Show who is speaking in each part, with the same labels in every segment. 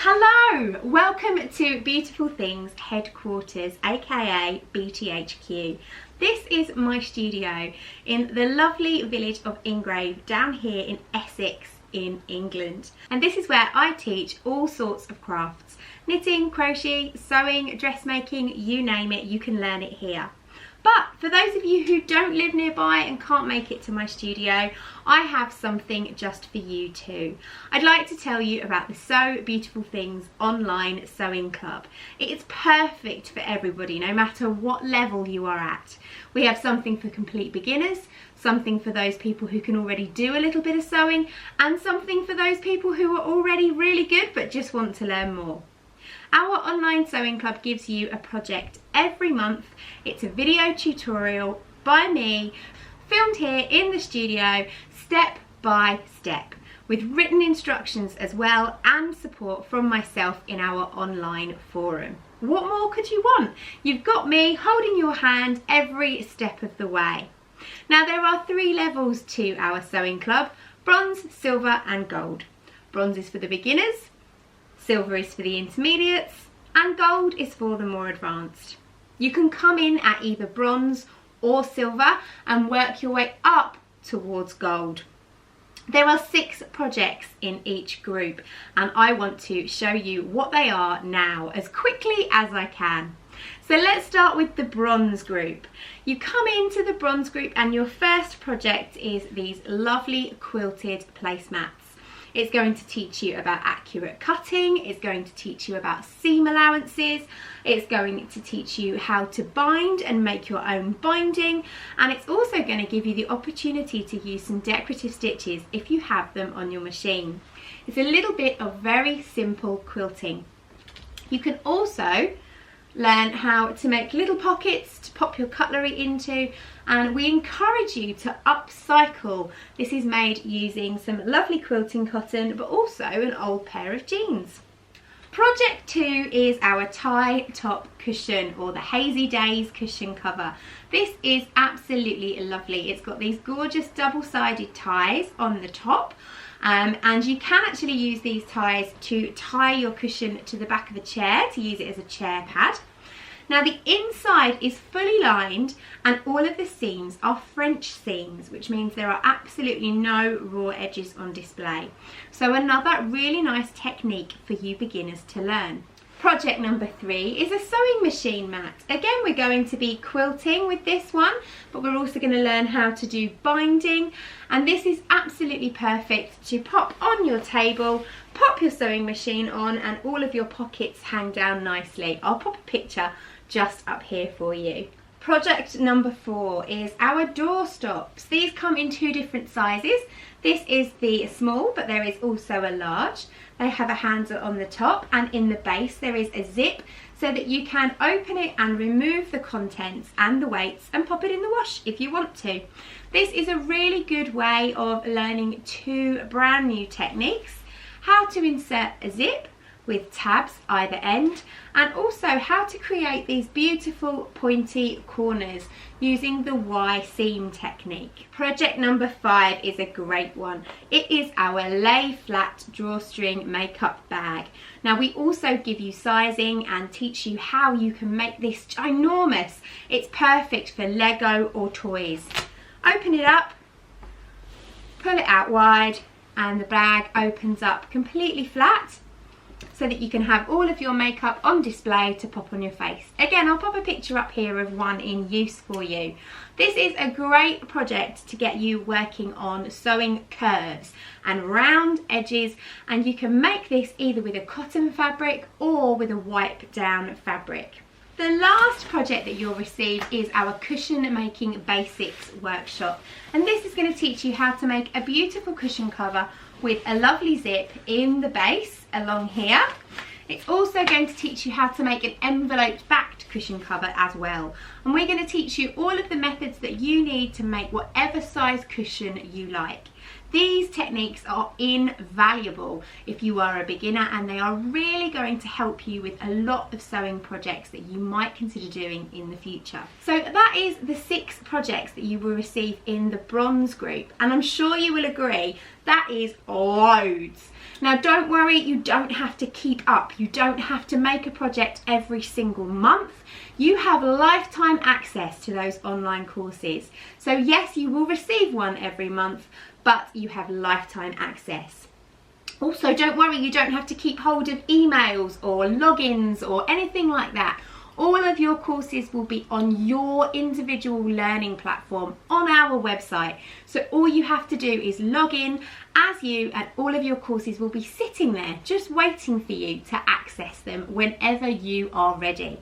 Speaker 1: Hello! Welcome to Beautiful Things Headquarters, aka BTHQ. This is my studio in the lovely village of Ingrave down here in Essex in England. And this is where I teach all sorts of crafts. Knitting, crochet, sewing, dressmaking, you name it, you can learn it here. But for those of you who don't live nearby and can't make it to my studio, I have something just for you too. I'd like to tell you about the Sew Beautiful Things online sewing club. It is perfect for everybody, no matter what level you are at. We have something for complete beginners, something for those people who can already do a little bit of sewing, and something for those people who are already really good but just want to learn more. Our online sewing club gives you a project every month. It's a video tutorial by me, filmed here in the studio, step by step, with written instructions as well and support from myself in our online forum. What more could you want? You've got me holding your hand every step of the way. Now there are 3 levels to our sewing club: bronze, silver and gold. Bronze is for the beginners, silver is for the intermediates, and gold is for the more advanced. You can come in at either bronze or silver and work your way up towards gold. There are 6 projects in each group, and I want to show you what they are now as quickly as I can. So let's start with the bronze group. You come into the bronze group and your first project is these lovely quilted placemats. It's going to teach you about accurate cutting, it's going to teach you about seam allowances, it's going to teach you how to bind and make your own binding, and it's also going to give you the opportunity to use some decorative stitches if you have them on your machine. It's a little bit of very simple quilting. You can also learn how to make little pockets to pop your cutlery into, and we encourage you to upcycle. This is made using some lovely quilting cotton but also an old pair of jeans. Project 2 is our tie top cushion, or the Hazy Days cushion cover. This is absolutely lovely. It's got these gorgeous double-sided ties on the top. And you can actually use these ties to tie your cushion to the back of the chair to use it as a chair pad. Now the inside is fully lined and all of the seams are French seams, which means there are absolutely no raw edges on display. So another really nice technique for you beginners to learn. Project number 3 is a sewing machine mat. Again, we're going to be quilting with this one, but we're also going to learn how to do binding, and this is absolutely perfect to pop on your table, pop your sewing machine on, and all of your pockets hang down nicely. I'll pop a picture just up here for you. Project number 4 is our door stops. These come in 2 different sizes. This is the small, but there is also a large. They have a handle on the top, and in the base there is a zip so that you can open it and remove the contents and the weights and pop it in the wash if you want to. This is a really good way of learning 2 brand new techniques: how to insert a zip with tabs either end, and also how to create these beautiful pointy corners using the Y seam technique. Project number 5 is a great one. It is our lay flat drawstring makeup bag. Now we also give you sizing and teach you how you can make this ginormous. It's perfect for Lego or toys. Open it up, pull it out wide, and the bag opens up completely flat, so that you can have all of your makeup on display to pop on your face. Again, I'll pop a picture up here of one in use for you. This is a great project to get you working on sewing curves and round edges, and you can make this either with a cotton fabric or with a wipe down fabric. The last project that you'll receive is our cushion making basics workshop, and this is going to teach you how to make a beautiful cushion cover with a lovely zip in the base along here. It's also going to teach you how to make an enveloped backed cushion cover as well, and we're going to teach you all of the methods that you need to make whatever size cushion you like. These techniques are invaluable if you are a beginner, and they are really going to help you with a lot of sewing projects that you might consider doing in the future. So that is the 6 projects that you will receive in the bronze group, and I'm sure you will agree that is loads. Now don't worry, you don't have to keep up. You don't have to make a project every single month. You have lifetime access to those online courses. So yes, you will receive one every month, but you have lifetime access. Also, don't worry, you don't have to keep hold of emails or logins or anything like that. All of your courses will be on your individual learning platform on our website. So all you have to do is log in as you, and all of your courses will be sitting there just waiting for you to access them whenever you are ready.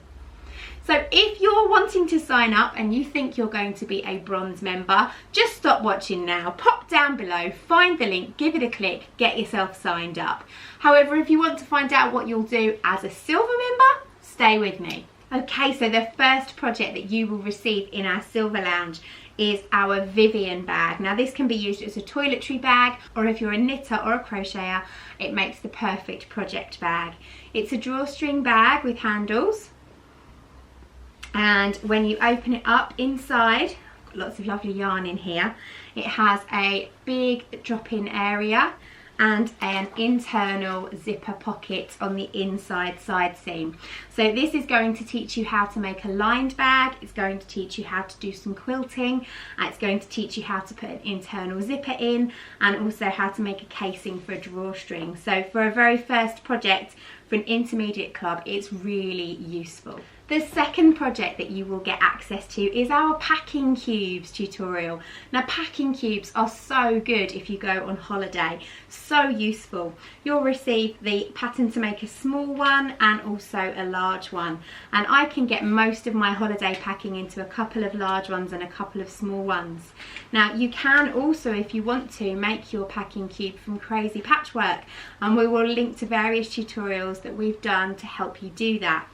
Speaker 1: So if you're wanting to sign up and you think you're going to be a bronze member, just stop watching now, pop down below, find the link, give it a click, get yourself signed up. However, if you want to find out what you'll do as a silver member, stay with me. Okay, so the first project that you will receive in our Silver Lounge is our Vivian bag. Now this can be used as a toiletry bag, or if you're a knitter or a crocheter, it makes the perfect project bag. It's a drawstring bag with handles, and when you open it up inside, lots of lovely yarn in here, it has a big drop-in area and an internal zipper pocket on the inside side seam. So this is going to teach you how to make a lined bag, it's going to teach you how to do some quilting, and it's going to teach you how to put an internal zipper in, and also how to make a casing for a drawstring. So for a very first project for an intermediate club, it's really useful. The second project that you will get access to is our packing cubes tutorial. Now packing cubes are so good if you go on holiday, so useful. You'll receive the pattern to make a small one and also a large one. And I can get most of my holiday packing into a couple of large ones and a couple of small ones. Now you can also, if you want to, make your packing cube from crazy patchwork, and we will link to various tutorials that we've done to help you do that.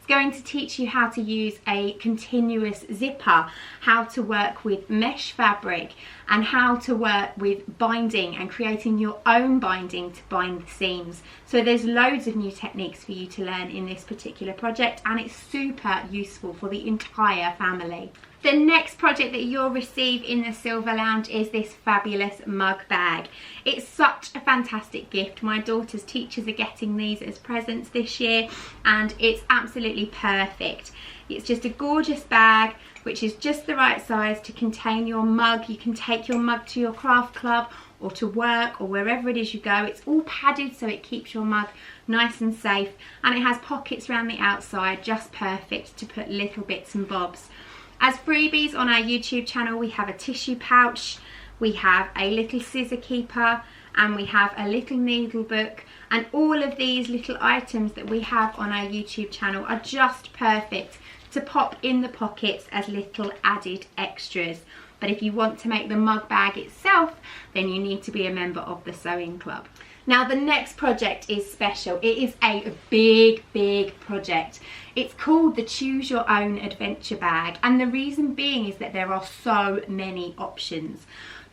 Speaker 1: Going to teach you how to use a continuous zipper, how to work with mesh fabric, and how to work with binding and creating your own binding to bind the seams. So there's loads of new techniques for you to learn in this particular project, and it's super useful for the entire family. The next project that you'll receive in the Silver Lounge is this fabulous mug bag. It's such a fantastic gift. My daughter's teachers are getting these as presents this year, and it's absolutely perfect. It's just a gorgeous bag which is just the right size to contain your mug. You can take your mug to your craft club or to work or wherever it is you go. It's all padded so it keeps your mug nice and safe, and it has pockets around the outside, just perfect to put little bits and bobs. As freebies on our YouTube channel, we have a tissue pouch, we have a little scissor keeper, and we have a little needle book, and all of these little items that we have on our YouTube channel are just perfect to pop in the pockets as little added extras. But if you want to make the mug bag itself, then you need to be a member of the sewing club. Now the next project is special. It is a big project. It's called the Choose Your Own Adventure Bag, and the reason being is that there are so many options.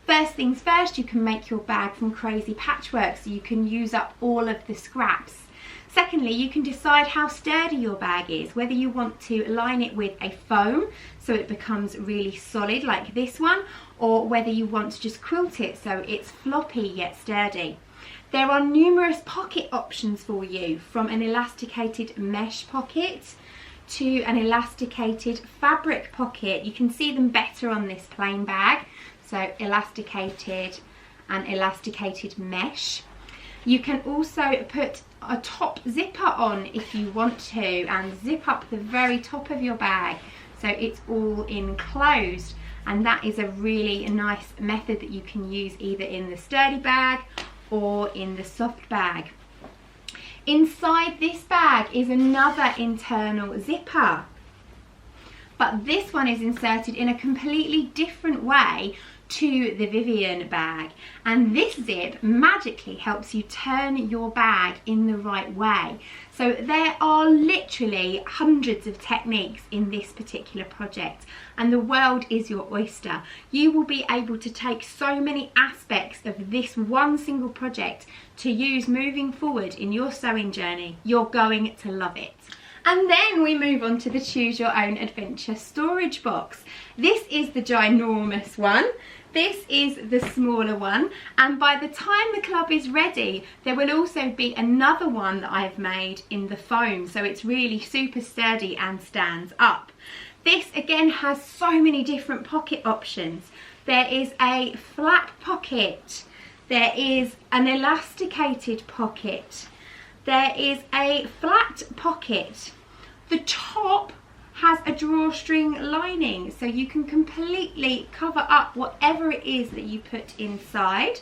Speaker 1: First things first, you can make your bag from crazy patchwork, so you can use up all of the scraps. Secondly, you can decide how sturdy your bag is, whether you want to line it with a foam so it becomes really solid like this one, or whether you want to just quilt it so it's floppy yet sturdy. There are numerous pocket options for you, from an elasticated mesh pocket to an elasticated fabric pocket. You can see them better on this plain bag. So elasticated and elasticated mesh. You can also put a top zipper on if you want to, and zip up the very top of your bag so it's all enclosed, and that is a really nice method that you can use either in the sturdy bag or in the soft bag. Inside this bag is another internal zipper, but this one is inserted in a completely different way to the Vivian bag, and this zip magically helps you turn your bag in the right way. So there are literally hundreds of techniques in this particular project, and the world is your oyster. You will be able to take so many aspects of this one single project to use moving forward in your sewing journey. You're going to love it. And then we move on to the Choose Your Own Adventure storage box. This is the ginormous one. This is the smaller one, and by the time the club is ready, there will also be another one that I've made in the foam, so it's really super sturdy and stands up. This again has so many different pocket options. There is a flap pocket, there is an elasticated pocket, there is a flat pocket. The top has a drawstring lining, so you can completely cover up whatever it is that you put inside.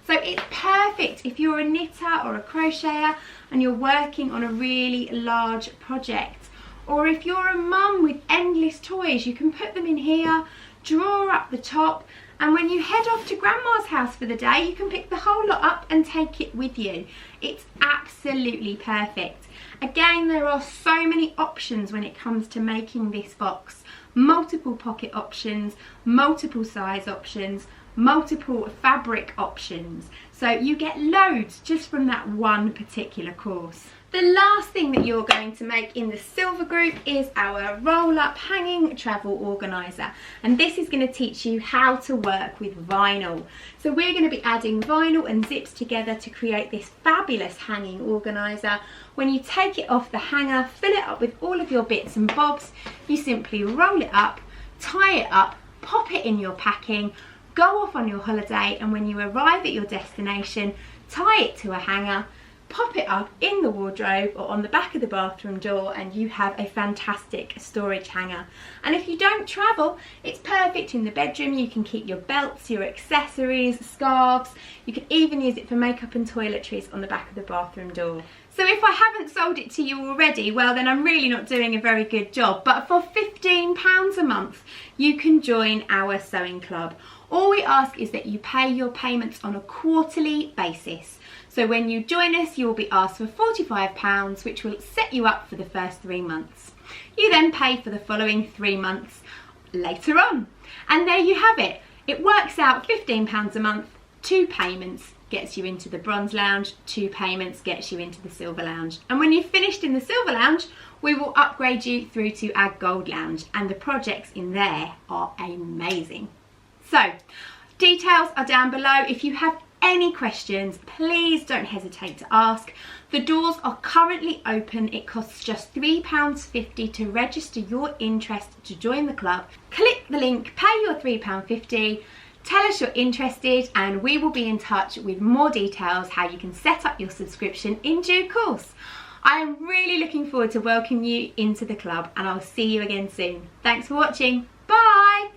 Speaker 1: So it's perfect if you're a knitter or a crocheter and you're working on a really large project. Or if you're a mum with endless toys, you can put them in here, draw up the top, and when you head off to grandma's house for the day, you can pick the whole lot up and take it with you. It's absolutely perfect. Again, there are so many options when it comes to making this box. Multiple pocket options, multiple size options, multiple fabric options. So you get loads just from that one particular course. The last thing that you're going to make in the silver group is our roll-up hanging travel organiser, and this is going to teach you how to work with vinyl. So we're going to be adding vinyl and zips together to create this fabulous hanging organiser. When you take it off the hanger, fill it up with all of your bits and bobs, you simply roll it up, tie it up, pop it in your packing, go off on your holiday, and when you arrive at your destination, tie it to a hanger, pop it up in the wardrobe or on the back of the bathroom door, and you have a fantastic storage hanger. And if you don't travel, it's perfect in the bedroom. You can keep your belts, your accessories, scarves. You can even use it for makeup and toiletries on the back of the bathroom door. So if I haven't sold it to you already, well then I'm really not doing a very good job. But for £15 a month, you can join our sewing club. All we ask is that you pay your payments on a quarterly basis. So when you join us, you'll be asked for £45, which will set you up for the first 3 months. You then pay for the following 3 months later on. And there you have it. It works out £15 a month, 2 payments gets you into the bronze lounge, 2 payments gets you into the silver lounge. And when you've finished in the silver lounge, we will upgrade you through to our gold lounge, and the projects in there are amazing. So, details are down below. If you have any questions, please don't hesitate to ask. The doors are currently open. It costs just £3.50 to register your interest to join the club. Click the link, pay your £3.50, tell us you're interested, and we will be in touch with more details how you can set up your subscription in due course. I am really looking forward to welcoming you into the club, and I'll see you again soon. Thanks for watching. Bye!